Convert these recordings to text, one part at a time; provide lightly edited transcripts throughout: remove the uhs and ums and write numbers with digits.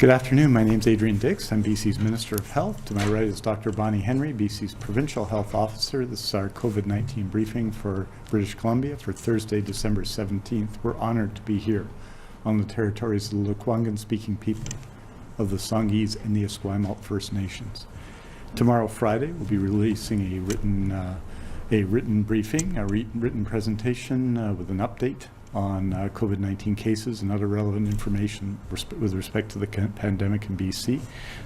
Good afternoon. My name is Adrian. I'm BC's Minister of Health. To my right is Dr. Bonnie Henry, BC's Provincial Health Officer. This is our COVID-19 briefing for British Columbia for Thursday, December 17th. We're honored to be here on the territories of the Lekwungen-speaking people of the Songhees and the Esquimalt First Nations. Tomorrow, Friday, we'll be releasing a written briefing, a written presentation with an update on COVID-19 cases and other relevant information with respect to the pandemic in BC.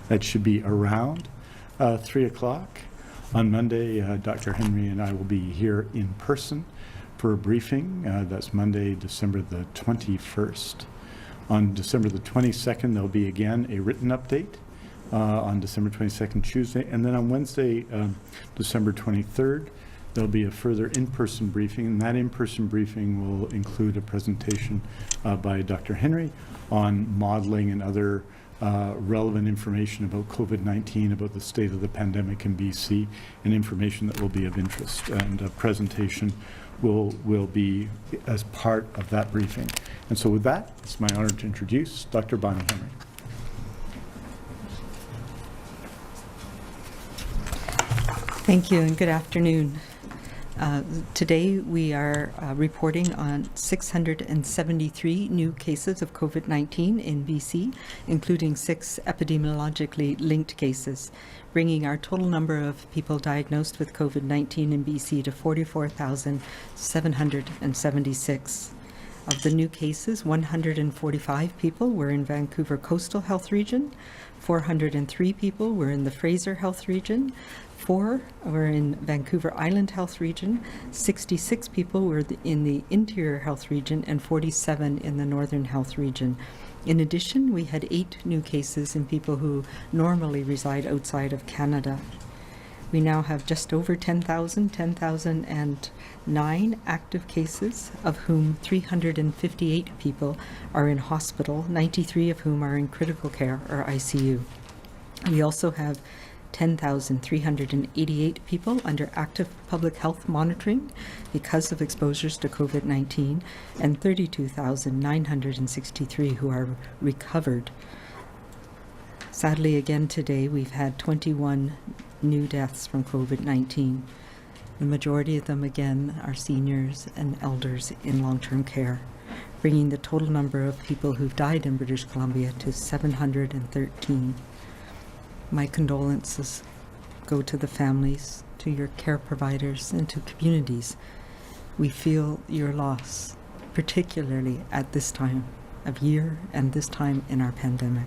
That should be around 3 o'clock. On Monday, Dr. Henry and I will be here in person for a briefing. That's Monday, December the 21st. On December the 22nd, there'll be again a written update on December 22nd, Tuesday. And then on Wednesday, December 23rd, there'll be a further in-person briefing, and that in-person briefing will include a presentation by Dr. Henry on modeling and other relevant information about COVID-19, about the state of the pandemic in BC, and information that will be of interest. And a presentation will be as part of that briefing. And so with that, it's my honor to introduce Dr. Bonnie Henry. Thank you and good afternoon. Today we are reporting on 673 new cases of COVID-19 in BC, including 6 epidemiologically linked cases, bringing our total number of people diagnosed with COVID-19 in BC to 44,776. Of the new cases, 145 people were in Vancouver Coastal Health Region, 403 people were in the Fraser Health Region, 4 were in Vancouver Island Health Region, 66 people were in the Interior Health Region, and 47 in the Northern Health Region. In addition, we had 8 new cases in people who normally reside outside of Canada. We now have just over 10,009 active cases, of whom 358 people are in hospital, 93 of whom are in critical care or ICU. We also have 10,388 people under active public health monitoring because of exposures to COVID-19, and 32,963 who are recovered. Sadly, again today, we've had 21 new deaths from COVID-19. The majority of them, again, are seniors and elders in long-term care, bringing the total number of people who've died in British Columbia to 713. My condolences go to the families, to your care providers, and to communities. We feel your loss, particularly at this time of year and this time in our pandemic.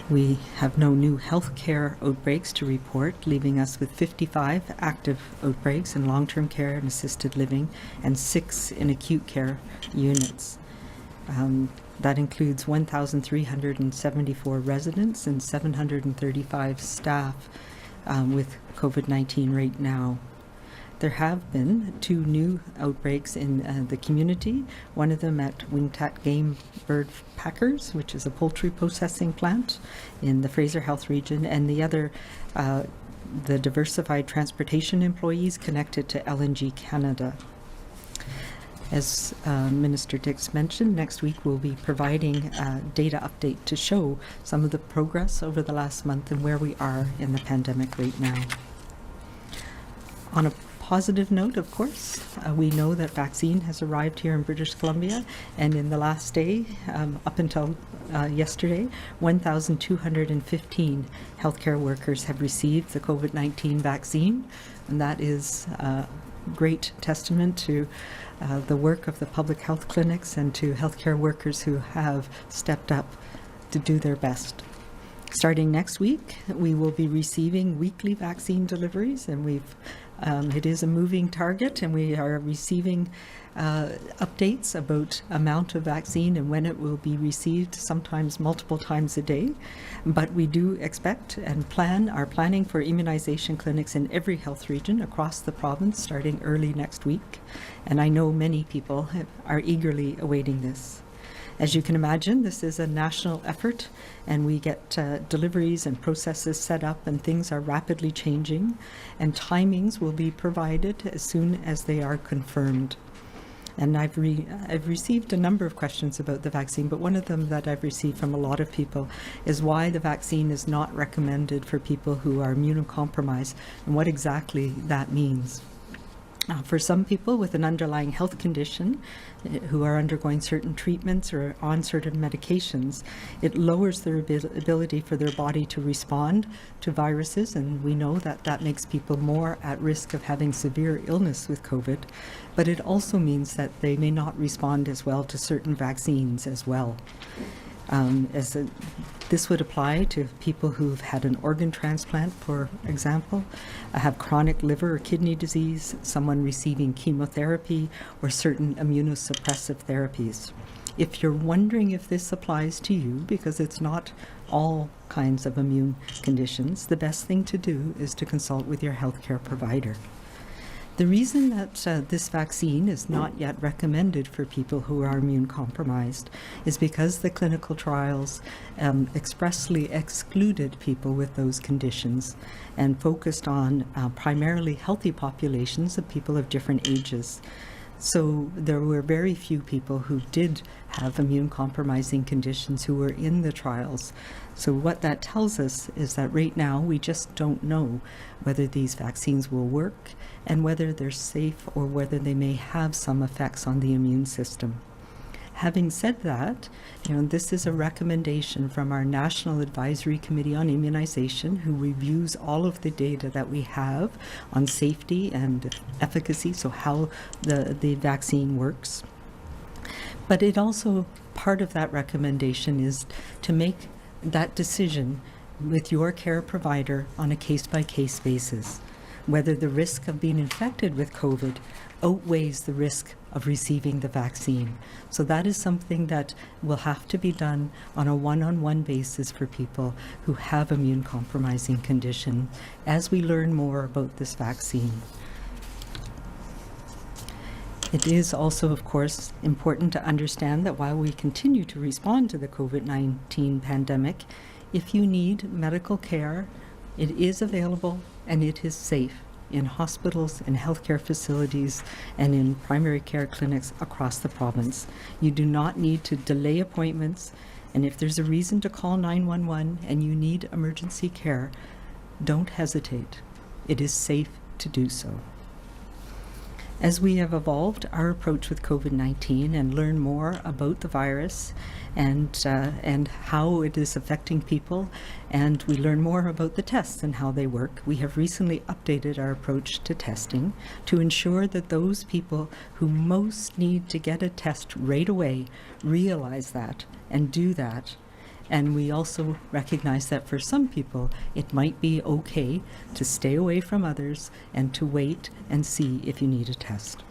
We have no new healthcare outbreaks to report, leaving us with 55 active outbreaks in long-term care and assisted living and 6 in acute care units. That includes 1,374 residents and 735 staff with COVID-19 right now. There have been 2 new outbreaks in the community, one of them at Wingtat Game Bird Packers, which is a poultry processing plant in the Fraser Health Region, and the other, the diversified transportation employees connected to LNG Canada. As Minister Dix mentioned, next week we'll be providing a data update to show some of the progress over the last month and where we are in the pandemic right now. On a positive note, of course, we know that vaccine has arrived here in British Columbia, and in the last day, up until yesterday, 1,215 healthcare workers have received the COVID-19 vaccine, and that is a great testament to the work of the public health clinics and to healthcare workers who have stepped up to do their best. Starting next week, we will be receiving weekly vaccine deliveries, and it is a moving target, and we are receiving updates about amount of vaccine and when it will be received, sometimes multiple times a day. But we do expect and are planning for immunization clinics in every health region across the province starting early next week. And I know many people are eagerly awaiting this. As you can imagine, this is a national effort, and we get deliveries and processes set up, and things are rapidly changing, and timings will be provided as soon as they are confirmed. And I've received a number of questions about the vaccine, but one of them that I've received from a lot of people is why the vaccine is not recommended for people who are immunocompromised and what exactly that means. For some people with an underlying health condition who are undergoing certain treatments or on certain medications, it lowers their ability for their body to respond to viruses, and we know that that makes people more at risk of having severe illness with COVID, but it also means that they may not respond as well to certain vaccines as well. This would apply to people who've had an organ transplant, for example, have chronic liver or kidney disease, someone receiving chemotherapy, or certain immunosuppressive therapies. If you're wondering if this applies to you, because it's not all kinds of immune conditions, the best thing to do is to consult with your healthcare provider. The reason that this vaccine is not yet recommended for people who are immune compromised is because the clinical trials expressly excluded people with those conditions and focused on primarily healthy populations of people of different ages. So there were very few people who did have immune compromising conditions who were in the trials. So what that tells us is that right now we just don't know whether these vaccines will work and whether they're safe or whether they may have some effects on the immune system. Having said that, this is a recommendation from our National Advisory Committee on Immunization, who reviews all of the data that we have on safety and efficacy, so how the vaccine works. But it also, part of that recommendation is to make that decision with your care provider on a case-by-case basis, whether the risk of being infected with COVID outweighs the risk of receiving the vaccine. So that is something that will have to be done on a one-on-one basis for people who have immune compromising condition as we learn more about this vaccine. It is also, of course, important to understand that while we continue to respond to the COVID-19 pandemic, if you need medical care, it is available and it is safe in hospitals, in healthcare facilities, and in primary care clinics across the province. You do not need to delay appointments, and if there's a reason to call 911 and you need emergency care, don't hesitate. It is safe to do so. As we have evolved our approach with COVID-19 and learn more about the virus and how it is affecting people, and we learn more about the tests and how they work, we have recently updated our approach to testing to ensure that those people who most need to get a test right away realize that and do that. And we also recognize that for some people, it might be okay to stay away from others and to wait and see if you need a test.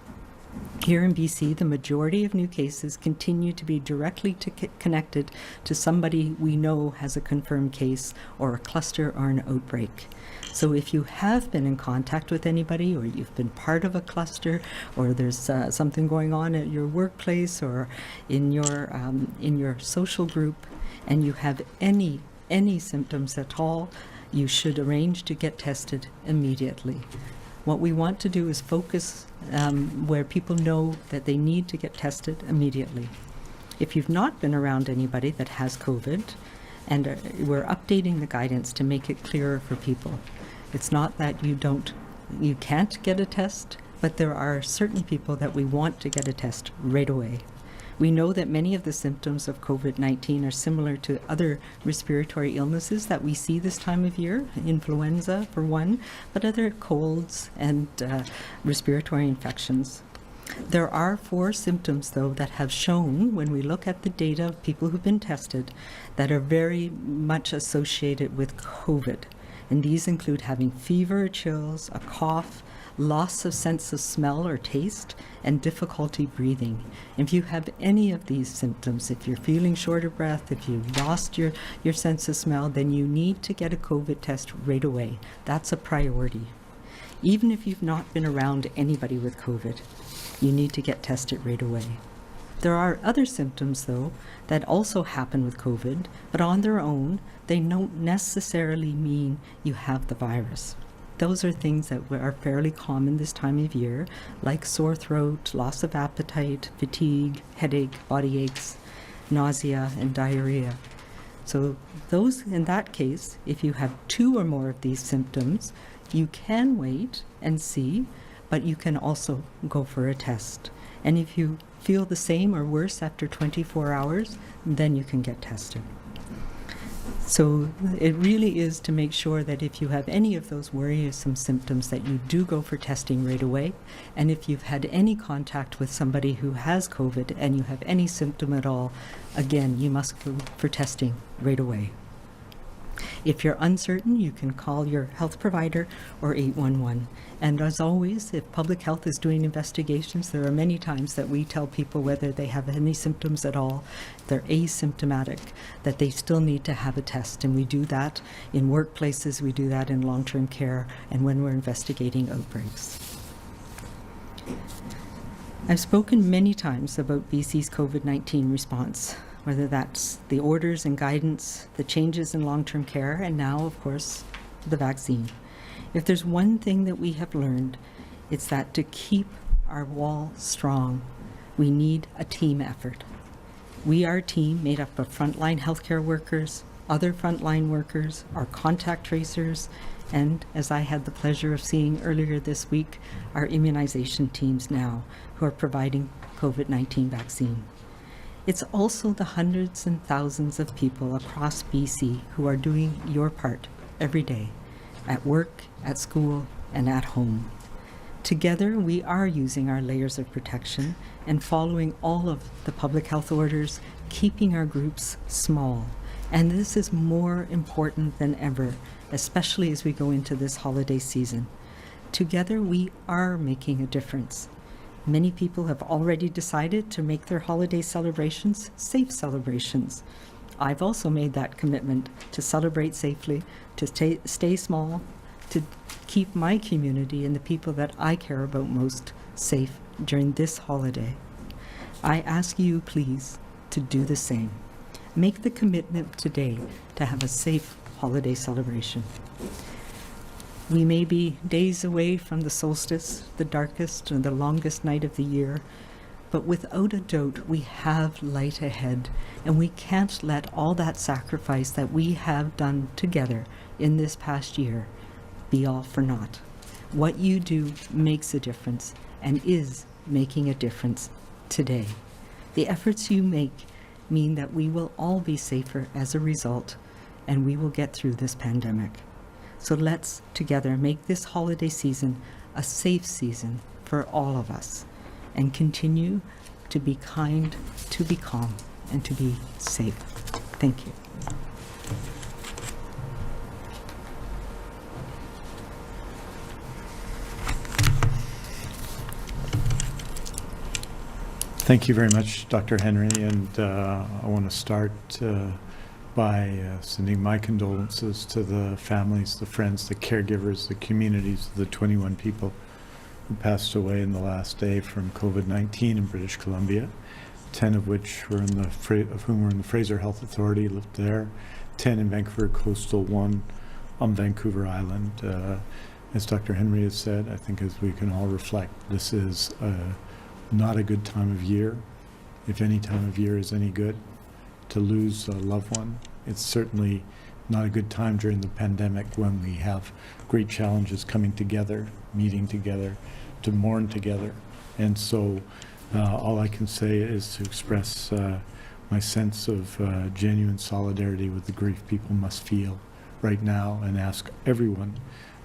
Here in BC, the majority of new cases continue to be directly connected to somebody we know has a confirmed case or a cluster or an outbreak. So if you have been in contact with anybody, or you've been part of a cluster, or there's something going on at your workplace or in your social group, and you have any symptoms at all, you should arrange to get tested immediately. What we want to do is focus where people know that they need to get tested immediately. If you've not been around anybody that has COVID, and we're updating the guidance to make it clearer for people. It's not that you can't get a test, but there are certain people that we want to get a test right away. We know that many of the symptoms of COVID-19 are similar to other respiratory illnesses that we see this time of year, influenza for one, but other colds and respiratory infections. There are 4 symptoms, though, that have shown, when we look at the data of people who've been tested, that are very much associated with COVID. And these include having fever, chills, a cough, loss of sense of smell or taste, and difficulty breathing. If you have any of these symptoms, if you're feeling short of breath, if you've lost your sense of smell, then you need to get a COVID test right away. That's a priority. Even if you've not been around anybody with COVID, you need to get tested right away. There are other symptoms, though, that also happen with COVID, but on their own, they don't necessarily mean you have the virus. those are things that are fairly common this time of year, like sore throat, loss of appetite, fatigue, headache, body aches, nausea, and diarrhea. So those, in that case, if you have 2 or more of these symptoms, you can wait and see, but you can also go for a test. And if you feel the same or worse after 24 hours, then you can get tested. So it really is to make sure that if you have any of those worrisome symptoms, that you do go for testing right away. And if you've had any contact with somebody who has COVID and you have any symptom at all, again, you must go for testing right away. If you're uncertain, you can call your health provider or 811. And as always, if public health is doing investigations, there are many times that we tell people whether they have any symptoms at all, they're asymptomatic, that they still need to have a test. And we do that in workplaces, we do that in long-term care, and when we're investigating outbreaks. I've spoken many times about BC's COVID-19 response, whether that's the orders and guidance, the changes in long-term care, and now, of course, the vaccine. If there's one thing that we have learned, it's that to keep our wall strong, we need a team effort. We are a team made up of frontline healthcare workers, other frontline workers, our contact tracers, and, as I had the pleasure of seeing earlier this week, our immunization teams now, who are providing COVID-19 vaccine. It's also the hundreds and thousands of people across BC who are doing your part every day, at work, at school, and at home. Together, we are using our layers of protection and following all of the public health orders, keeping our groups small. And this is more important than ever, especially as we go into this holiday season. Together, we are making a difference. Many people have already decided to make their holiday celebrations safe celebrations. I've also made that commitment to celebrate safely, to stay small, to keep my community and the people that I care about most safe during this holiday. I ask you, please, to do the same. Make the commitment today to have a safe holiday celebration. We may be days away from the solstice, the darkest and the longest night of the year, but without a doubt, we have light ahead, and we can't let all that sacrifice that we have done together in this past year be all for naught. What you do makes a difference and is making a difference today. The efforts you make mean that we will all be safer as a result, and we will get through this pandemic. So let's together make this holiday season a safe season for all of us, and continue to be kind, to be calm, and to be safe. Thank you. Thank you very much, Dr. Henry, and I want to start by sending my condolences to the families, the friends, the caregivers, the communities of the 21 people who passed away in the last day from COVID-19 in British Columbia, 10 of which were of whom were in the Fraser Health Authority, lived there, 10 in Vancouver Coastal, 1 on Vancouver Island. As Dr. Henry has said, I think as we can all reflect, this is not a good time of year, if any time of year is any good, to lose a loved one. It's certainly not a good time during the pandemic when we have great challenges coming together, meeting together, to mourn together. And so all I can say is to express my sense of genuine solidarity with the grief people must feel right now, and ask everyone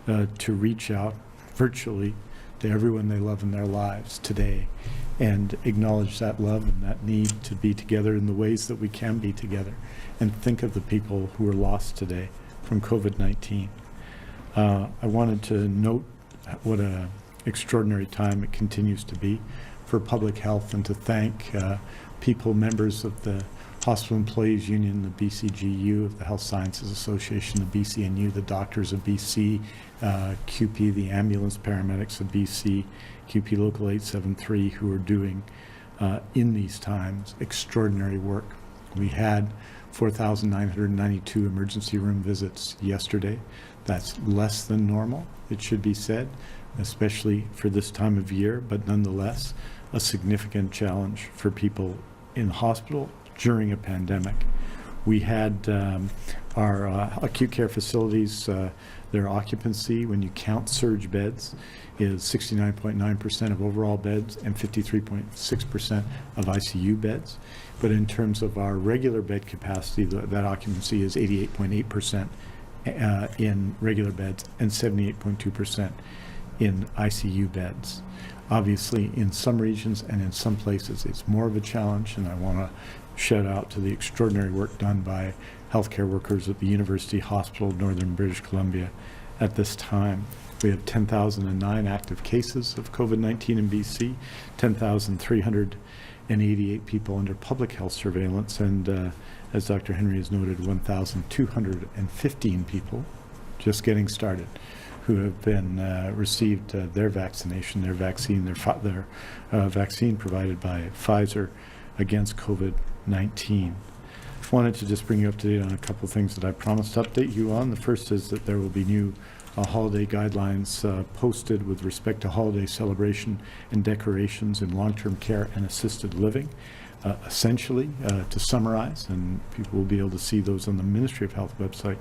to reach out virtually to everyone they love in their lives today, and acknowledge that love and that need to be together in the ways that we can be together, and think of the people who are lost today from COVID-19. I wanted to note what an extraordinary time it continues to be for public health, and to thank people, members of the Hospital Employees Union, the BCGU, of the Health Sciences Association, the BCNU, the doctors of BC, QP, the ambulance paramedics of BC, QP Local 873, who are doing, in these times, extraordinary work. We had 4,992 emergency room visits yesterday. That's less than normal, it should be said, especially for this time of year, but nonetheless, a significant challenge for people in hospital during a pandemic. We had our acute care facilities, their occupancy, when you count surge beds, is 69.9% of overall beds and 53.6% of ICU beds. But in terms of our regular bed capacity, that occupancy is 88.8% in regular beds and 78.2% in ICU beds. Obviously, in some regions and in some places, it's more of a challenge, and I want to shout out to the extraordinary work done by healthcare workers at the University Hospital of Northern British Columbia at this time. We have 10,009 active cases of COVID-19 in BC, 10,388 people under public health surveillance, and as Dr. Henry has noted, 1,215 people just getting started who have been received their vaccination, their vaccine provided by Pfizer against COVID-19. Wanted to just bring you up to date on a couple of things that I promised to update you on. The first is that there will be new holiday guidelines posted with respect to holiday celebration and decorations in long-term care and assisted living. Essentially, to summarize, and people will be able to see those on the Ministry of Health website,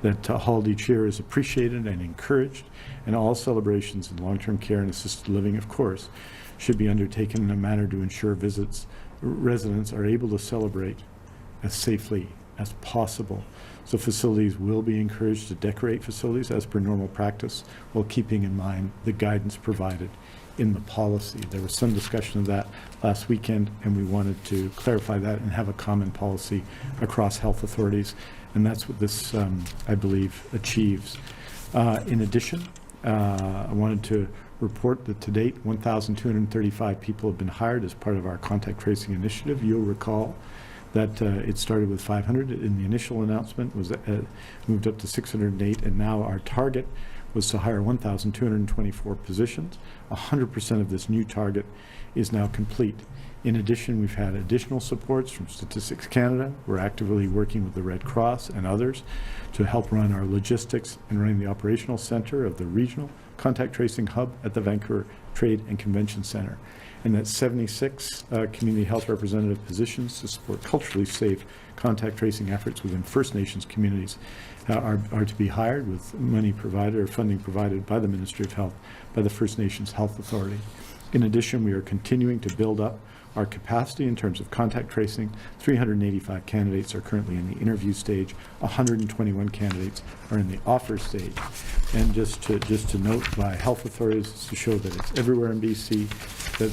that holiday cheer is appreciated and encouraged, and all celebrations in long-term care and assisted living, of course, should be undertaken in a manner to ensure residents are able to celebrate as safely as possible. So facilities will be encouraged to decorate facilities as per normal practice while keeping in mind the guidance provided in the policy. There was some discussion of that last weekend, and we wanted to clarify that and have a common policy across health authorities, and that's what this, I believe, achieves. In addition, I wanted to report that to date, 1,235 people have been hired as part of our contact tracing initiative. You'll recall that it started with 500 in the initial announcement, was moved up to 608, and now our target was to hire 1,224 positions. 100% of this new target is now complete. In addition, we've had additional supports from Statistics Canada. We're actively working with the Red Cross and others to help run our logistics and running the operational center of the regional contact tracing hub at the Vancouver Trade and Convention Center. And that 76 community health representative positions to support culturally safe contact tracing efforts within First Nations communities are to be hired, with money provided or funding provided by the Ministry of Health, by the First Nations Health Authority. In addition, we are continuing to build up our capacity in terms of contact tracing. 385 candidates are currently in the interview stage. 121 candidates are in the offer stage. And just to note by health authorities, to show that it's everywhere in BC that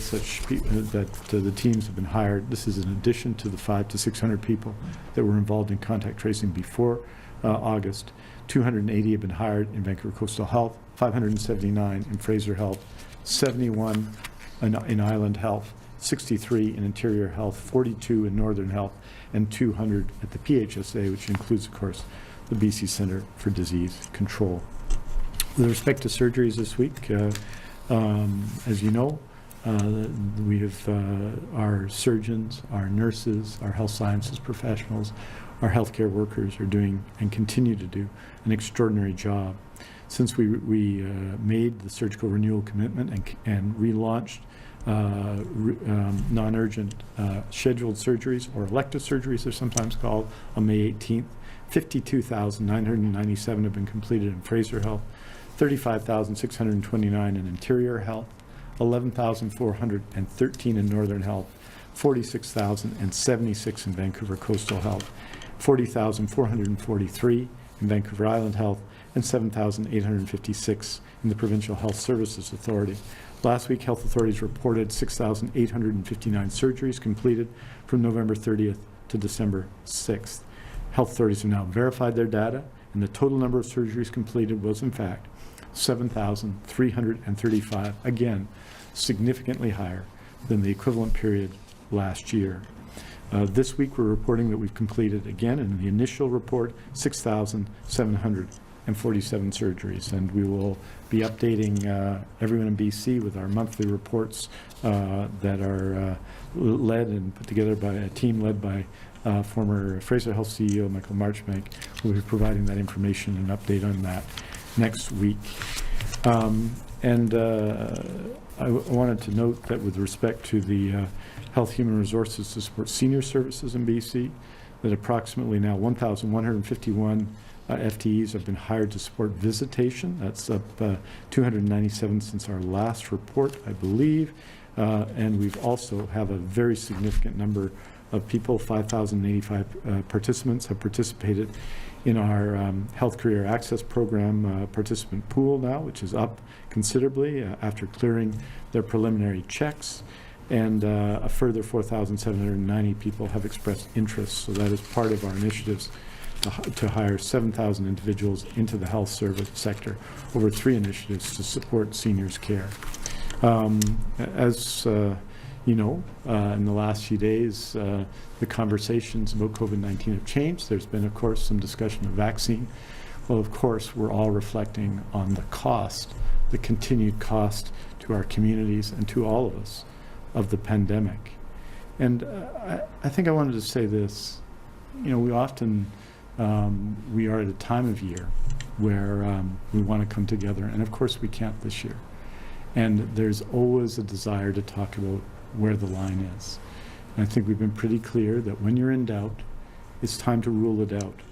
the teams have been hired. This is in addition to the 500 to 600 people that were involved in contact tracing before August. 280 have been hired in Vancouver Coastal Health, 579 in Fraser Health, 71 in Island Health, 63 in Interior Health, 42 in Northern Health, and 200 at the PHSA, which includes, of course, the BC Centre for Disease Control. With respect to surgeries this week, as you know, we have our surgeons, our nurses, our health sciences professionals, our healthcare workers are doing and continue to do an extraordinary job. Since we made the surgical renewal commitment and relaunched non-urgent scheduled surgeries, or elective surgeries they're sometimes called, on May 18th, 52,997 have been completed in Fraser Health, 35,629 in Interior Health, 11,413 in Northern Health, 46,076 in Vancouver Coastal Health, 40,443 in Vancouver Island Health, and 7,856 in the Provincial Health Services Authority. Last week, health authorities reported 6,859 surgeries completed from November 30th to December 6th. Health authorities have now verified their data, and the total number of surgeries completed was, in fact, 7,335, again, significantly higher than the equivalent period last year. This week, we're reporting that we've completed, again, in the initial report, 6,747 surgeries, and we will be updating everyone in BC with our monthly reports that are led and put together by a team led by former Fraser Health CEO Michael Marchbank will be providing that information and update on that next week. I wanted to note that with respect to the Health Human Resources to support senior services in BC, that approximately now 1,151 FTEs have been hired to support visitation. That's up 297 since our last report, I believe. And we've also have a very significant number of people, 5,085 participants have participated in our Health Career Access Program participant pool now, which is up considerably after clearing their preliminary checks. And a further 4,790 people have expressed interest. So that is part of our initiatives to hire 7,000 individuals into the health service sector over 3 initiatives to support seniors' care. As you know, in the last few days, the conversations about COVID-19 have changed. There's been, of course, some discussion of vaccine. Well, of course, we're all reflecting on the cost, the continued cost to our communities and to all of us of the pandemic. And I think I wanted to say this. You know, we often, we are at a time of year where we want to come together, and of course we can't this year. And there's always a desire to talk about where the line is. And I think we've been pretty clear that when you're in doubt, it's time to rule it out.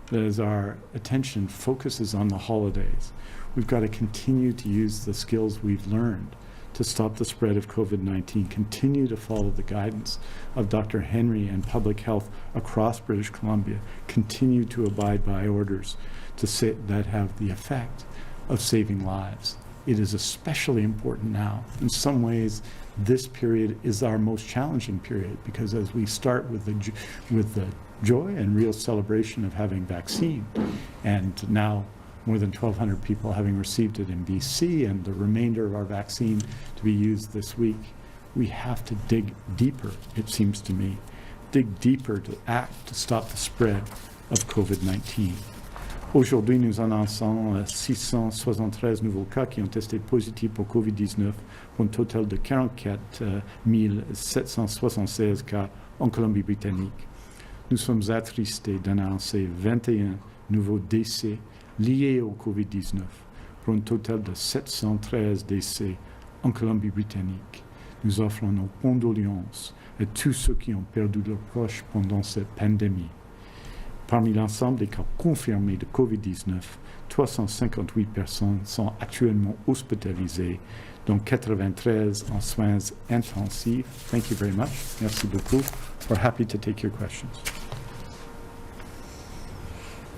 That as our attention focuses on the holidays, we've got to continue to use the skills we've learned to stop the spread of COVID-19, continue to follow the guidance of Dr. Henry and public health across British Columbia, continue to abide by orders that have the effect of saving lives. It is especially important now. In some ways, this period is our most challenging period because as we start with the joy and real celebration of having vaccine, and now more than 1,200 people having received it in BC and the remainder of our vaccine to be used this week, we have to dig deeper, it seems to me, dig deeper to act to stop the spread of COVID-19. Aujourd'hui, nous annonçons 673 nouveaux cas qui ont testé positifs pour COVID-19 pour un total de 44 776 cas en Colombie-Britannique. Nous sommes attristés d'annoncer 21 nouveaux décès liés au COVID-19 pour un total de 713 décès en Colombie-Britannique. Nous offrons nos condoléances à tous ceux qui ont perdu leurs proches pendant cette pandémie. Parmi l'ensemble des cas confirmés de COVID-19, 358 personnes sont actuellement hospitalisées, dont 93 en soins intensifs. Thank you very much. Merci beaucoup. We're happy to take your questions.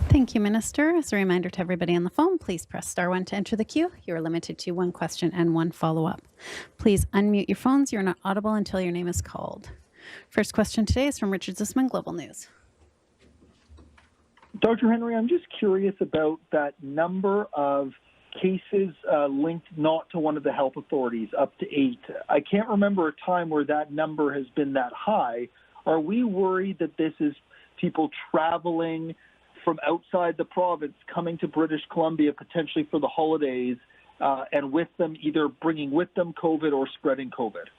Thank you, Minister. As a reminder to everybody on the phone, please press star 1 to enter the queue. You are limited to 1 question and 1 follow-up. Please unmute your phones. You're not audible until your name is called. First question today is from Richard Zussman, Global News. Dr. Henry, I'm just curious about that number of cases linked not to one of the health authorities, up to 8. I can't remember a time where that number has been that high. Are we worried that this is people traveling from outside the province coming to British Columbia potentially for the holidays and with them either bringing with them COVID or spreading COVID?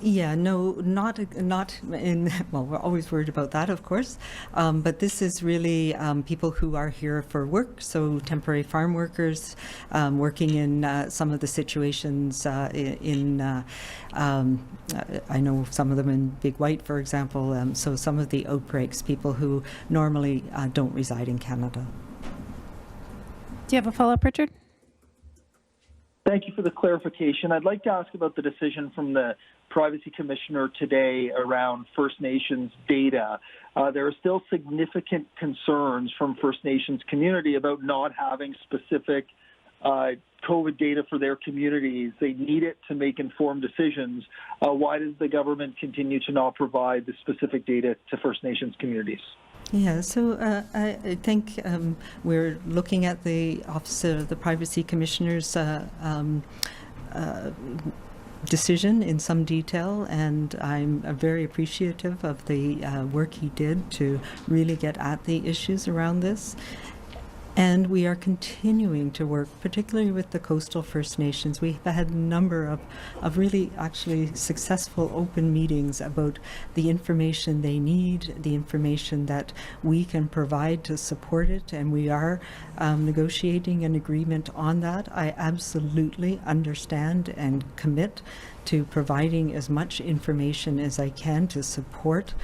Yeah, no, not in, well, we're always worried about that, of course, but this is really people who are here for work, so temporary farm workers working in some of the situations I know some of them in Big White, for example, so some of the outbreaks, people who normally don't reside in Canada. Do you have a follow-up, Richard? Thank you for the clarification. I'd like to ask about the decision from the Privacy Commissioner today around First Nations data. There are still significant concerns from First Nations community about not having specific COVID data for their communities. They need it to make informed decisions. Why does the government continue to not provide the specific data to First Nations communities? Yeah, so I think we're looking at the Office of the Privacy Commissioner's decision in some detail, and I'm very appreciative of the work he did to really get at the issues around this. And we are continuing to work, particularly with the coastal First Nations. We've had a number of really actually successful open meetings about the information they need, the information that we can provide to support it, and we are negotiating an agreement on that. I absolutely understand and commit to providing as much information as I can to support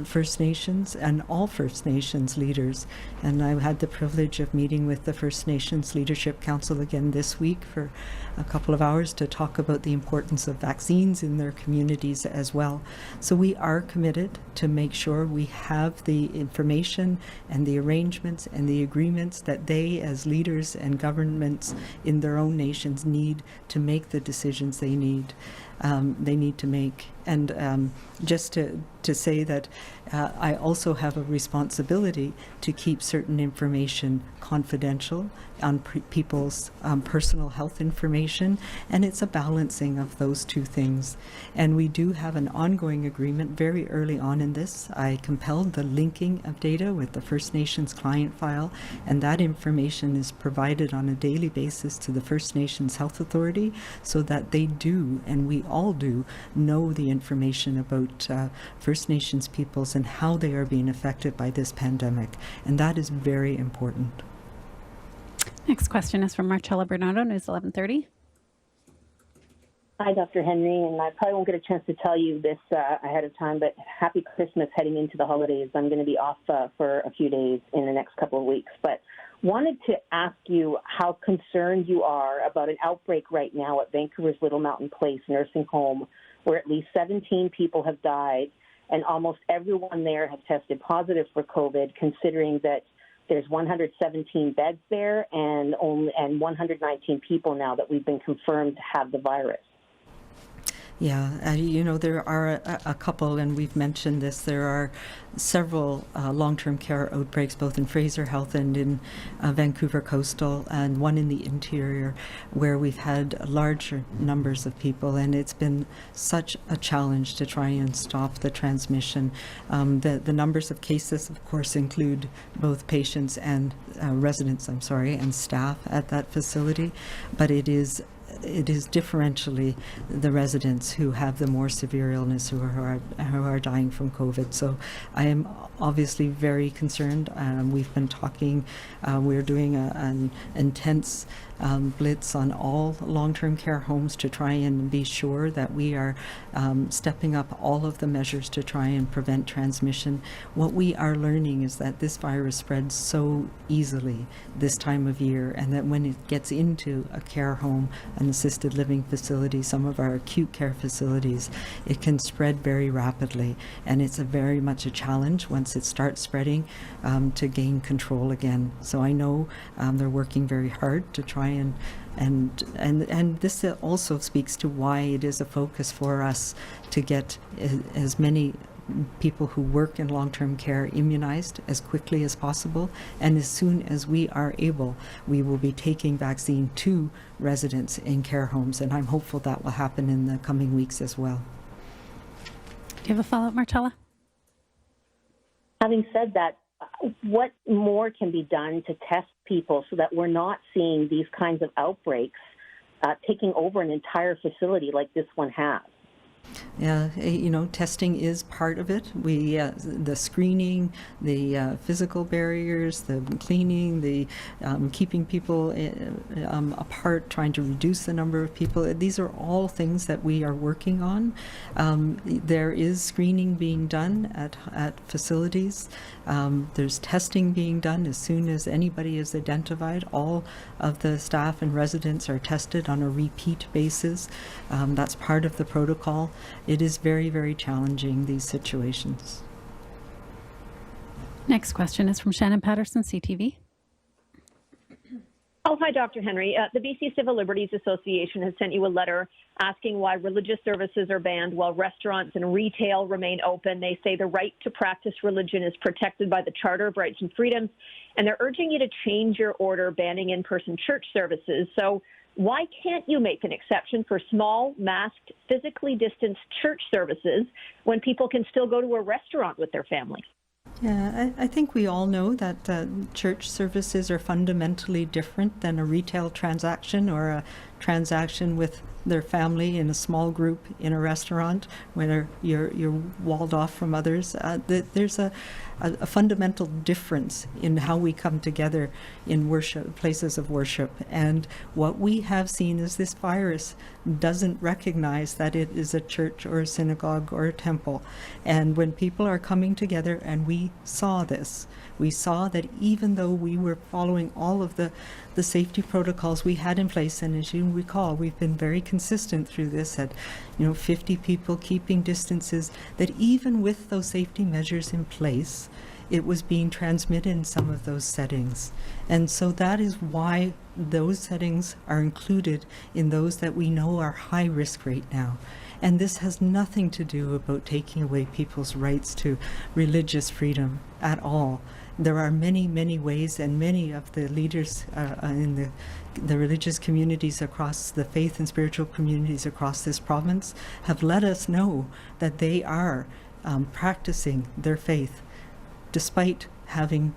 First Nations and all First Nations leaders. And I had the privilege of meeting with the First Nations Leadership Council again this week for a couple of hours to talk about the importance of vaccines in their communities as well. So we are committed to make sure we have the information and the arrangements and the agreements that they as leaders and governments in their own nations need to make the decisions they need to make. And just to say that I also have a responsibility to keep certain information confidential on people's personal health information, and it's a balancing of those two things. And we do have an ongoing agreement very early on in this. I compelled the linking of data with the First Nations client file, and that information is provided on a daily basis to the First Nations Health Authority so that they do, and we all do, know the information about First Nations peoples and how they are being affected by this pandemic. And that is very important. Next question is from Marcella Bernardo, News 1130. Hi, Dr. Henry, and I probably won't get a chance to tell you this ahead of time, but happy Christmas heading into the holidays. I'm going to be off for a few days in the next couple of weeks, but wanted to ask you how concerned you are about an outbreak right now at Vancouver's Little Mountain Place nursing home, where at least 17 people have died, and almost everyone there has tested positive for COVID, considering that there's 117 beds there and 119 people now that we've been confirmed to have the virus. Yeah, there are a couple, and we've mentioned this, there are several long-term care outbreaks, both in Fraser Health and in Vancouver Coastal, and one in the interior, where we've had larger numbers of people, and it's been such a challenge to try and stop the transmission. The numbers of cases, of course, include both patients and residents, and staff at that facility, but it is differentially the residents who have the more severe illness who are dying from COVID. So I am obviously very concerned. We've been talking, we're doing an intense blitz on all long-term care homes to try and be sure that we are stepping up all of the measures to try and prevent transmission. What we are learning is that this virus spreads so easily this time of year, and that when it gets into a care home, an assisted living facility, some of our acute care facilities, it can spread very rapidly, and it's very much a challenge once it starts spreading to gain control again. So I know they're working very hard to try and this also speaks to why it is a focus for us to get as many people who work in long-term care immunized as quickly as possible, and as soon as we are able, we will be taking vaccine to residents in care homes, and I'm hopeful that will happen in the coming weeks as well. Do you have a follow-up, Marcella? Having said that, what more can be done to test people so that we're not seeing these kinds of outbreaks taking over an entire facility like this one has? Testing is part of it. The screening, the physical barriers, the cleaning, the keeping people apart, trying to reduce the number of people. These are all things that we are working on. There is screening being done at facilities. There's testing being done as soon as anybody is identified. All of the staff and residents are tested on a repeat basis. That's part of the protocol. It is very, very challenging, these situations. Next question is from Shannon Patterson, CTV. Oh, hi, Dr. Henry. The BC Civil Liberties Association has sent you a letter asking why religious services are banned while restaurants and retail remain open. They say the right to practice religion is protected by the Charter of Rights and Freedoms, and they're urging you to change your order banning in-person church services. So why can't you make an exception for small, masked, physically distanced church services when people can still go to a restaurant with their family? Yeah, I think we all know that church services are fundamentally different than a retail transaction or a transaction with their family in a small group in a restaurant where you're walled off from others. There's a fundamental difference in how we come together in worship, places of worship. And what we have seen is this virus doesn't recognize that it is a church or a synagogue or a temple. And when people are coming together, and we saw this, we saw that even though we were following all of the safety protocols we had in place, and as you recall, we've been very consistent through this at 50 people keeping distances, that even with those safety measures in place, it was being transmitted in some of those settings. And so that is why those settings are included in those that we know are high risk right now. And this has nothing to do about taking away people's rights to religious freedom at all. There are many, many ways, and many of the leaders in the religious communities across the faith and spiritual communities across this province have let us know that they are practicing their faith despite having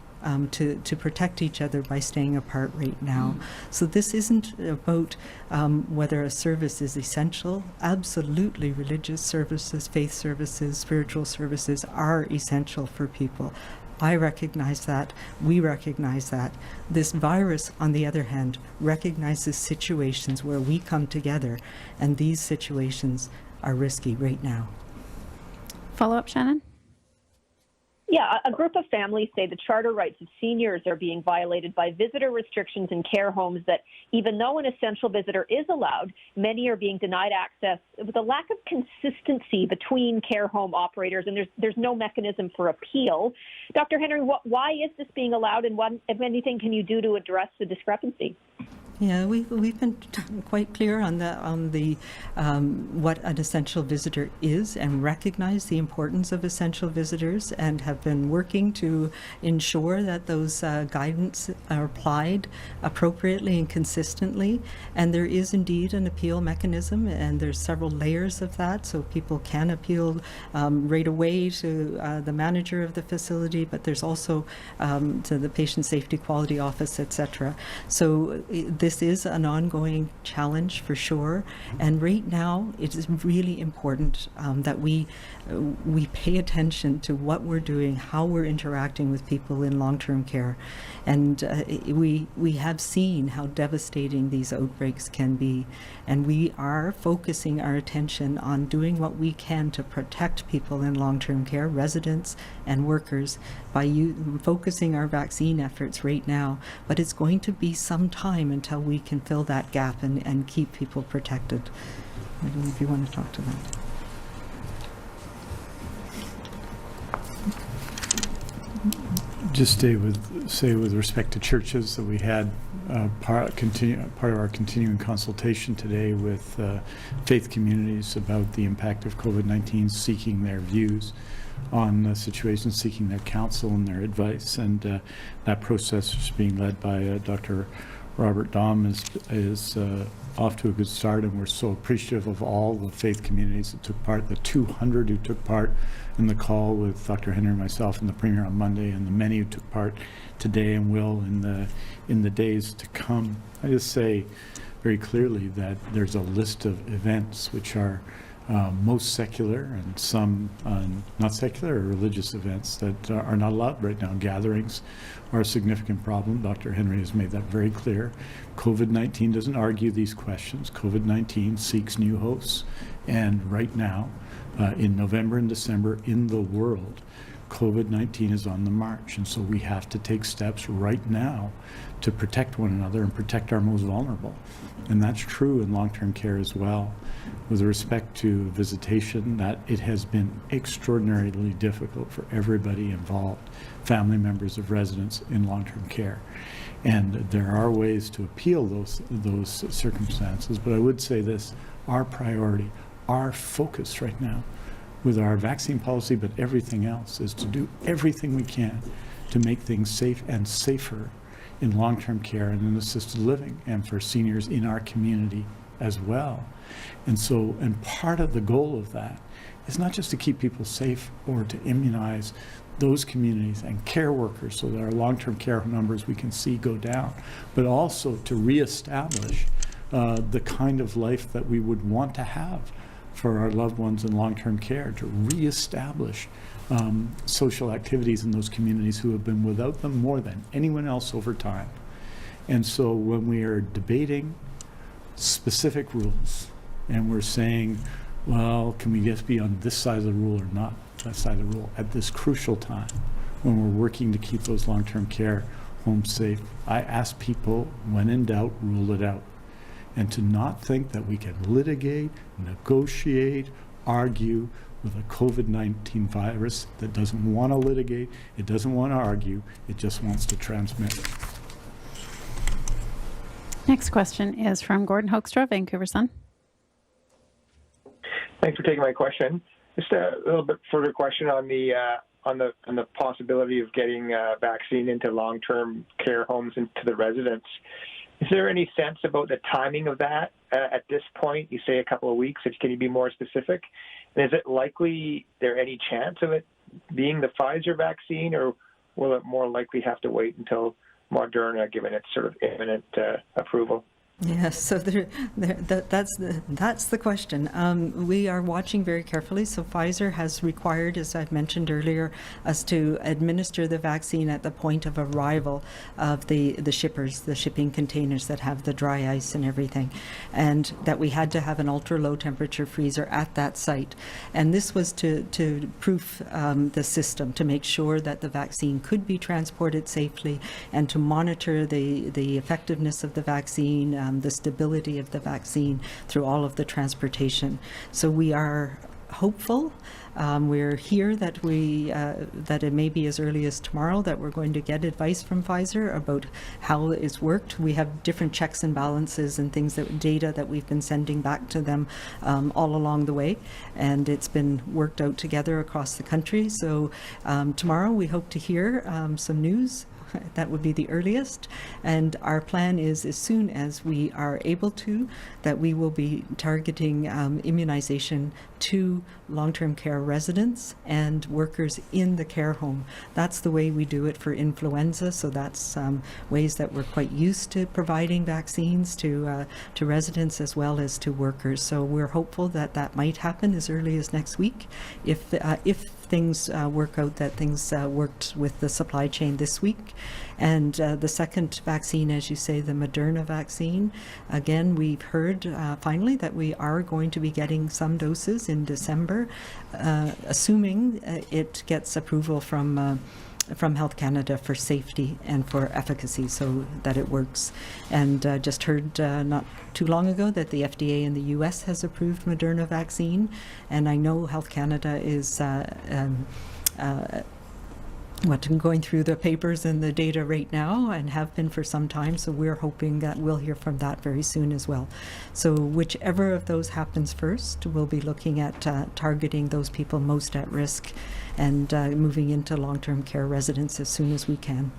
to protect each other by staying apart right now. So this isn't about whether a service is essential. Absolutely, religious services, faith services, spiritual services are essential for people. I recognize that. We recognize that. This virus, on the other hand, recognizes situations where we come together, and these situations are risky right now. Follow up, Shannon? Yeah, a group of families say the charter rights of seniors are being violated by visitor restrictions in care homes, that even though an essential visitor is allowed, many are being denied access with a lack of consistency between care home operators, and there's no mechanism for appeal. Dr. Henry, why is this being allowed, and what, if anything, can you do to address the discrepancy? Yeah, we've been quite clear on the what an essential visitor is, and recognize the importance of essential visitors, and have been working to ensure that those guidance are applied appropriately and consistently. And there is indeed an appeal mechanism, and there's several layers of that, so people can appeal right away to the manager of the facility, but there's also to the Patient Safety Quality Office, etc. So this is an ongoing challenge for sure, and right now it is really important that we pay attention to what we're doing, how we're interacting with people in long-term care, and we have seen how devastating these outbreaks can be, and we are focusing our attention on doing what we can to protect people in long-term care, residents and workers, by focusing our vaccine efforts right now. But it's going to be some time until we can fill that gap and keep people protected. I don't know if you want to talk to that. Just say with respect to churches that we had part of our continuing consultation today with faith communities about the impact of COVID-19, seeking their views on the situation, seeking their counsel and their advice, and that process is being led by Dr. Robert Dahm is off to a good start, and we're so appreciative of all the faith communities that took part, the 200 who took part in the call with Dr. Henry, myself, and the Premier on Monday, and the many who took part today and will in the days to come. I just say very clearly that there's a list of events which are most secular, and some not secular or religious events that are not allowed right now. Gatherings are a significant problem. Dr. Henry has made that very clear. COVID-19 doesn't argue these questions. COVID-19 seeks new hosts. And right now, in November and December in the world, COVID-19 is on the march. And so we have to take steps right now to protect one another and protect our most vulnerable. And that's true in long-term care as well. With respect to visitation, that it has been extraordinarily difficult for everybody involved, family members of residents in long-term care. And there are ways to appeal those circumstances, but I would say this: our priority, our focus right now with our vaccine policy, but everything else, is to do everything we can to make things safe and safer in long-term care and in assisted living, and for seniors in our community as well. And part of the goal of that is not just to keep people safe or to immunize those communities and care workers so that our long-term care numbers we can see go down, but also to reestablish the kind of life that we would want to have for our loved ones in long-term care, to reestablish social activities in those communities who have been without them more than anyone else over time. And so when we are debating specific rules and we're saying, well, can we just be on this side of the rule or not that side of the rule at this crucial time when we're working to keep those long-term care homes safe, I ask people, when in doubt, rule it out. And to not think that we can litigate, negotiate, argue with a COVID-19 virus that doesn't want to litigate, it doesn't want to argue, it just wants to transmit. Next question is from Gordon Hoekstra, Vancouver Sun. Thanks for taking my question. Just a little bit further question on the possibility of getting vaccine into long-term care homes and to the residents. Is there any sense about the timing of that at this point? You say a couple of weeks. Can you be more specific? And is it likely there any chance of it being the Pfizer vaccine, or will it more likely have to wait until Moderna, given its sort of imminent approval? Yes, so that's the question. We are watching very carefully. So Pfizer has required, as I've mentioned earlier, us to administer the vaccine at the point of arrival of the shippers, the shipping containers that have the dry ice and everything, and that we had to have an ultra-low temperature freezer at that site. And this was to proof the system, to make sure that the vaccine could be transported safely and to monitor the effectiveness of the vaccine, the stability of the vaccine through all of the transportation. So we are hopeful. We're here that that it may be as early as tomorrow that we're going to get advice from Pfizer about how it's worked. We have different checks and balances and data that we've been sending back to them all along the way, and it's been worked out together across the country. So tomorrow we hope to hear some news. That would be the earliest, and our plan is, as soon as we are able to, that we will be targeting immunization to long-term care residents and workers in the care home. That's the way we do it for influenza, so that's ways that we're quite used to providing vaccines to residents as well as to workers. So we're hopeful that that might happen as early as next week if things work out, that things worked with the supply chain this week. And the second vaccine, as you say, the Moderna vaccine, again, we've heard finally that we are going to be getting some doses in December, assuming it gets approval from Health Canada for safety and for efficacy, so that it works. And just heard not too long ago that the FDA in the US has approved Moderna vaccine, and I know Health Canada is going through the papers and the data right now, and have been for some time, so we're hoping that we'll hear from that very soon as well. So whichever of those happens first, we'll be looking at targeting those people most at risk and moving into long-term care residents as soon as we can.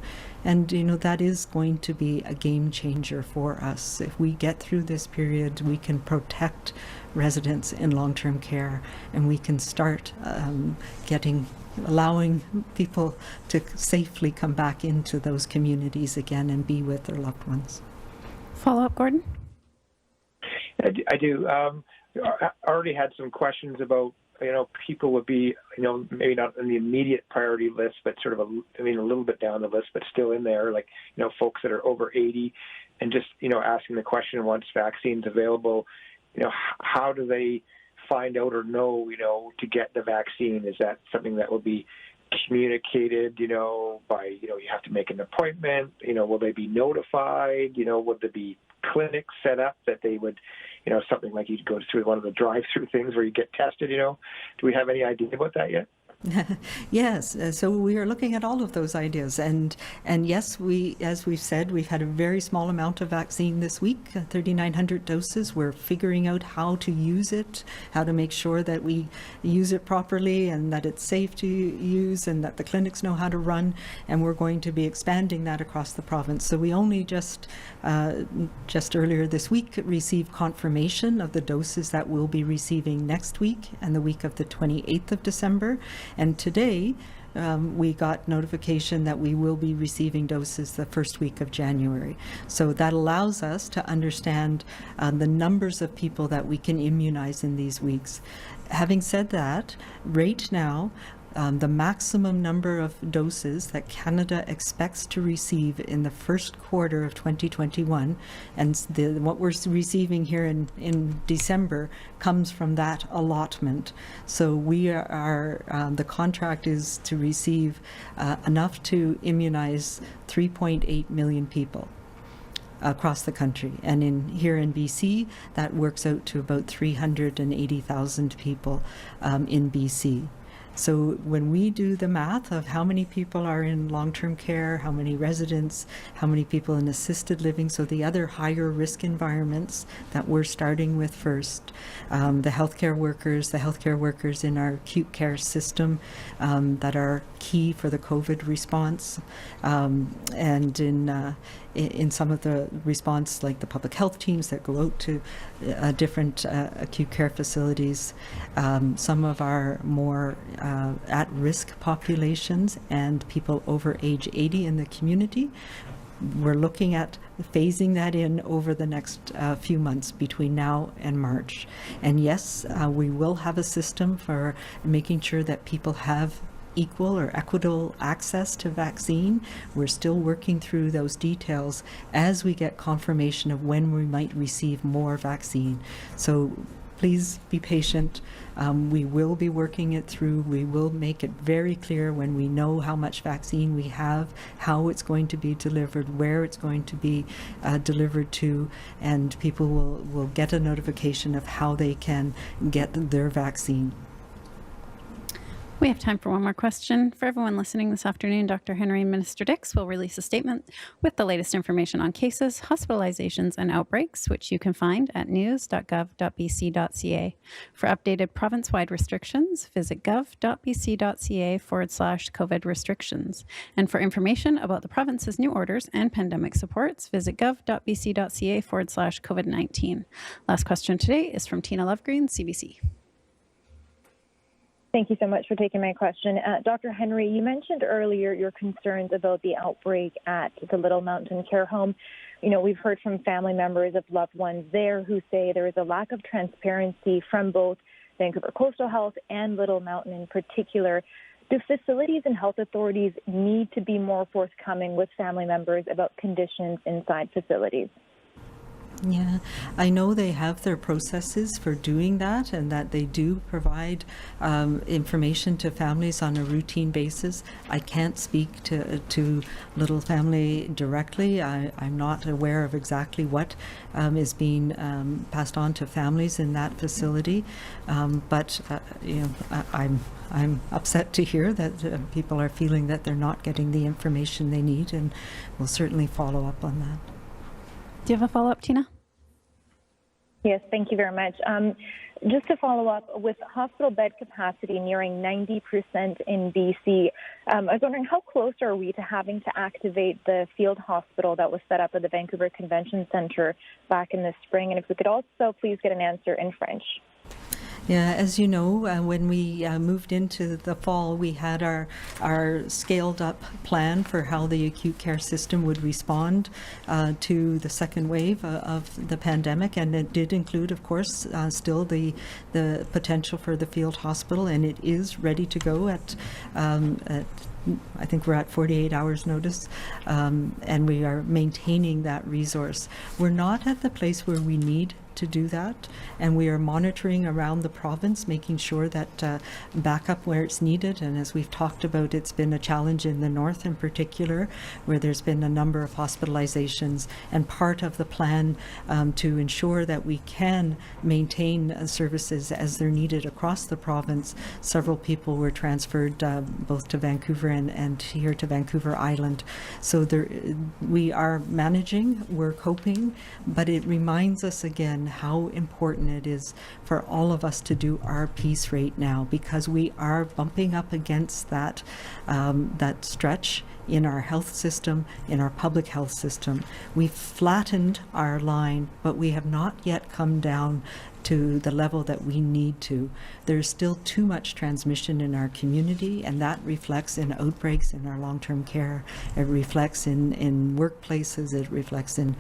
And that is going to be a game changer for us. If we get through this period, we can protect residents in long-term care, and we can start allowing people to safely come back into those communities again and be with their loved ones. Follow-up, Gordon? I do. I already had some questions about, people would be, maybe not on the immediate priority list, but sort of a little bit down the list, but still in there, like, folks that are over 80, and just, asking the question, once vaccines available, how do they find out or know, to get the vaccine? Is that something that will be communicated, by, you have to make an appointment? Will they be notified? Would there be clinics set up that they would, something like you'd go through one of the drive-through things where you get tested, Do we have any idea about that yet? Yes, so we are looking at all of those ideas, and yes, as we've said, we've had a very small amount of vaccine this week, 3,900 doses. We're figuring out how to use it, how to make sure that we use it properly and that it's safe to use and that the clinics know how to run, and we're going to be expanding that across the province. So we only just earlier this week received confirmation of the doses that we'll be receiving next week and the week of the 28th of December. And today, we got notification that we will be receiving doses the first week of January. So that allows us to understand the numbers of people that we can immunize in these weeks. Having said that, right now, the maximum number of doses that Canada expects to receive in the first quarter of 2021, and what we're receiving here in December comes from that allotment. So we are the contract is to receive enough to immunize 3.8 million people across the country, and here in BC that works out to about 380,000 people in BC. So when we do the math of how many people are in long-term care, how many residents, how many people in assisted living, so the other higher risk environments that we're starting with first, the healthcare workers in our acute care system that are key for the COVID response, and in some of the response, like the public health teams that go out to different acute care facilities, some of our more at-risk populations and people over age 80 in the community. We're looking at phasing that in over the next few months between now and March. And yes, we will have a system for making sure that people have equal or equitable access to vaccine. We're still working through those details as we get confirmation of when we might receive more vaccine. So please be patient. We will be working it through. We will make it very clear when we know how much vaccine we have, how it's going to be delivered, where it's going to be delivered to, and people will get a notification of how they can get their vaccine. We have time for one more question. For everyone listening this afternoon, Dr. Henry and Minister Dix will release a statement with the latest information on cases, hospitalizations, and outbreaks, which you can find at news.gov.bc.ca. For updated province-wide restrictions, visit gov.bc.ca/COVID restrictions. And for information about the province's new orders and pandemic supports, visit gov.bc.ca/COVID-19. Last question today is from Tina Lovegreen, CBC. Thank you so much for taking my question. Dr. Henry, you mentioned earlier your concerns about the outbreak at the Little Mountain Care Home. You know, we've heard from family members of loved ones there who say there is a lack of transparency from both Vancouver Coastal Health and Little Mountain in particular. Do facilities and health authorities need to be more forthcoming with family members about conditions inside facilities? Yeah, I know they have their processes for doing that, and that they do provide information to families on a routine basis. I can't speak to Little Family directly. I'm not aware of exactly what is being passed on to families in that facility, but you know, I'm upset to hear that people are feeling that they're not getting the information they need, and we'll certainly follow up on that. Do you have a follow-up, Tina? Yes, thank you very much. Just to follow up, with hospital bed capacity nearing 90% in BC, I was wondering how close are we to having to activate the field hospital that was set up at the Vancouver Convention Centre back in the spring? And if we could also please get an answer in French. Yeah, as you know, when we moved into the fall, we had our scaled up plan for how the acute care system would respond to the second wave of the pandemic, and it did include, of course, still the potential for the field hospital, and it is ready to go at I think we're at 48 hours notice, and we are maintaining that resource. We're not at the place where we need to do that, and we are monitoring around the province, making sure that backup where it's needed. And as we've talked about, it's been a challenge in the north in particular, where there's been a number of hospitalizations, and part of the plan to ensure that we can maintain services as they're needed across the province. Several people were transferred both to Vancouver and here to Vancouver Island. So we are managing, we're coping, but it reminds us again how important it is for all of us to do our piece right now, because we are bumping up against that stretch in our health system, in our public health system. We've flattened our line, but we have not yet come down to the level that we need to. There's still too much transmission in our community, and that reflects in outbreaks in our long-term care. It reflects in workplaces. It reflects in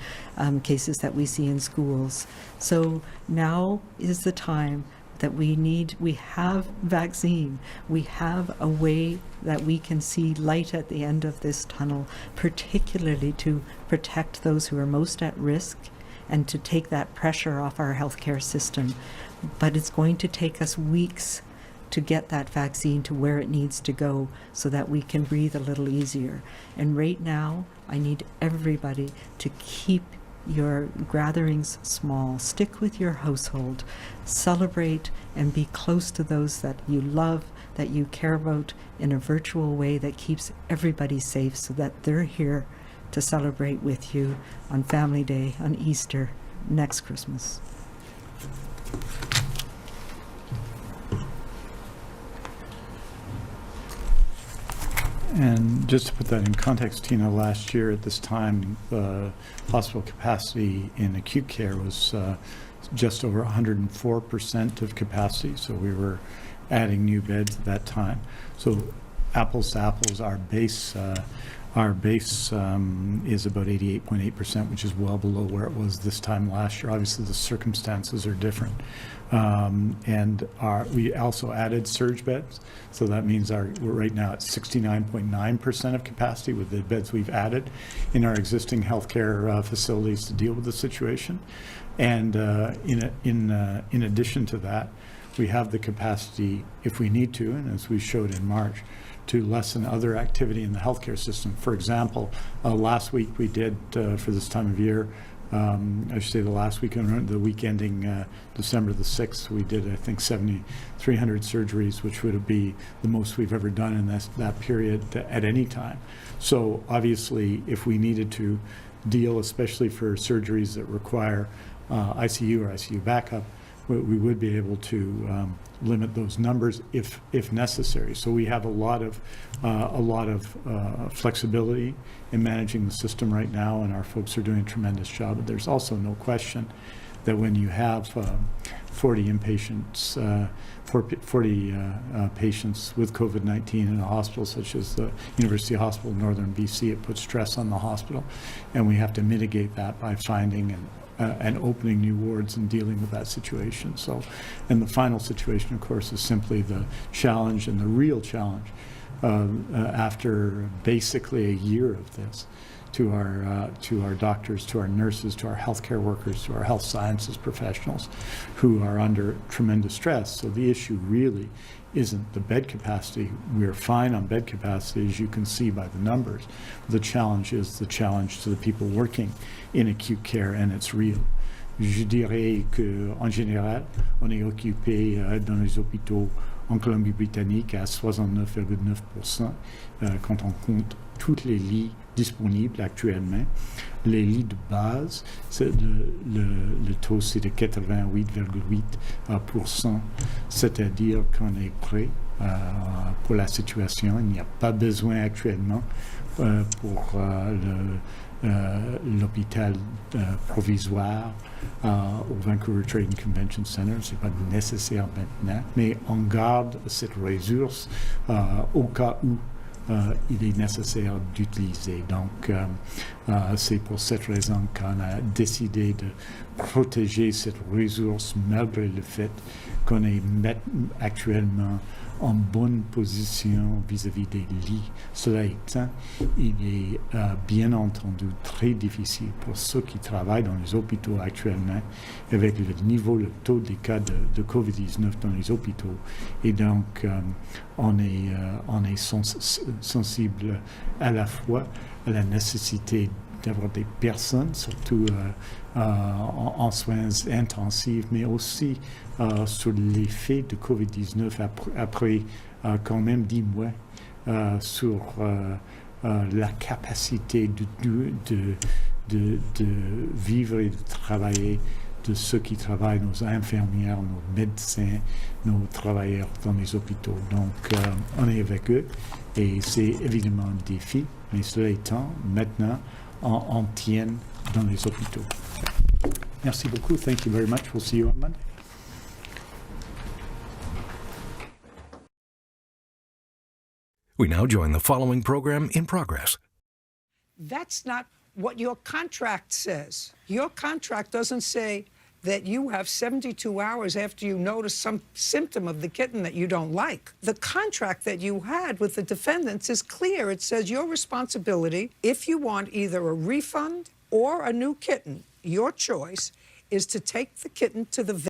cases that we see in schools. So now is the time that we have vaccine. We have a way that we can see light at the end of this tunnel, particularly to protect those who are most at risk and to take that pressure off our healthcare system. But it's going to take us weeks to get that vaccine to where it needs to go so that we can breathe a little easier. And right now, I need everybody to keep your gatherings small. Stick with your household. Celebrate and be close to those that you love, that you care about, in a virtual way that keeps everybody safe so that they're here to celebrate with you on Family Day, on Easter, next Christmas. And just to put that in context, Tina, last year at this time, the hospital capacity in acute care was just over 104% of capacity, so we were adding new beds at that time. So apples to apples, our base is about 88.8%, which is well below where it was this time last year. Obviously, the circumstances are different. We also added surge beds, so that means we're right now at 69.9% of capacity with the beds we've added in our existing healthcare facilities to deal with the situation. And in addition to that, we have the capacity, if we need to, and as we showed in March, to lessen other activity in the healthcare system. For example, last week we did, for this time of year, I should say the last weekend, the week ending December the 6th, we did, I think, 7,300 surgeries, which would be the most we've ever done in that period at any time. So obviously, if we needed to deal, especially for surgeries that require ICU or ICU backup, we would be able to limit those numbers if necessary. So we have a lot of flexibility in managing the system right now, and our folks are doing a tremendous job. But there's also no question that when you have 40 inpatients, 40 patients with COVID-19 in a hospital such as the University Hospital in Northern BC, it puts stress on the hospital, and we have to mitigate that by finding and opening new wards and dealing with that situation. So, and the final situation, of course, is simply the challenge, and the real challenge after basically a year of this, to our doctors, to our nurses, to our healthcare workers, to our health sciences professionals who are under tremendous stress. So the issue really isn't the bed capacity. We're fine on bed capacity, as you can see by the numbers. The challenge is the challenge to the people working in acute care, and it's real. Je dirais qu'en général, on est occupé dans les hôpitaux en Colombie-Britannique à 69,9% quand on compte tous les lits disponibles actuellement. Les lits de base, le taux c'est de 88,8%, c'est-à-dire qu'on est prêt pour la situation. Il n'y a pas besoin actuellement pour l'hôpital provisoire au Vancouver Trade and Convention Center. C'est pas nécessaire maintenant, mais on garde cette ressource au cas où il est nécessaire d'utiliser. Donc, c'est pour cette raison qu'on a décidé de protéger cette ressource malgré le fait qu'on est actuellement en bonne position vis-à-vis des lits. Cela étant, il est bien entendu très difficile pour ceux qui travaillent dans les hôpitaux actuellement, avec le taux des cas de COVID-19 dans les hôpitaux. Et donc, on est sensible à la fois à la nécessité d'avoir des personnes, surtout en soins intensifs, mais aussi sur l'effet de COVID-19 après quand même 10 mois sur la capacité de vivre et de travailler de ceux qui travaillent, nos infirmières, nos médecins, nos travailleurs dans les hôpitaux. Donc, on est avec eux, et c'est évidemment un défi, Mais cela étant, maintenant, on en tienne dans les hôpitaux. Merci beaucoup. Thank you very much. We'll see you on Monday. We now join the following program in progress. That's not what your contract says. Your contract doesn't say that you have 72 hours after you notice some symptom of the kitten that you don't like. The contract that you had with the defendants is clear. It says your responsibility, if you want either a refund or a new kitten, your choice is to take the kitten to the vet.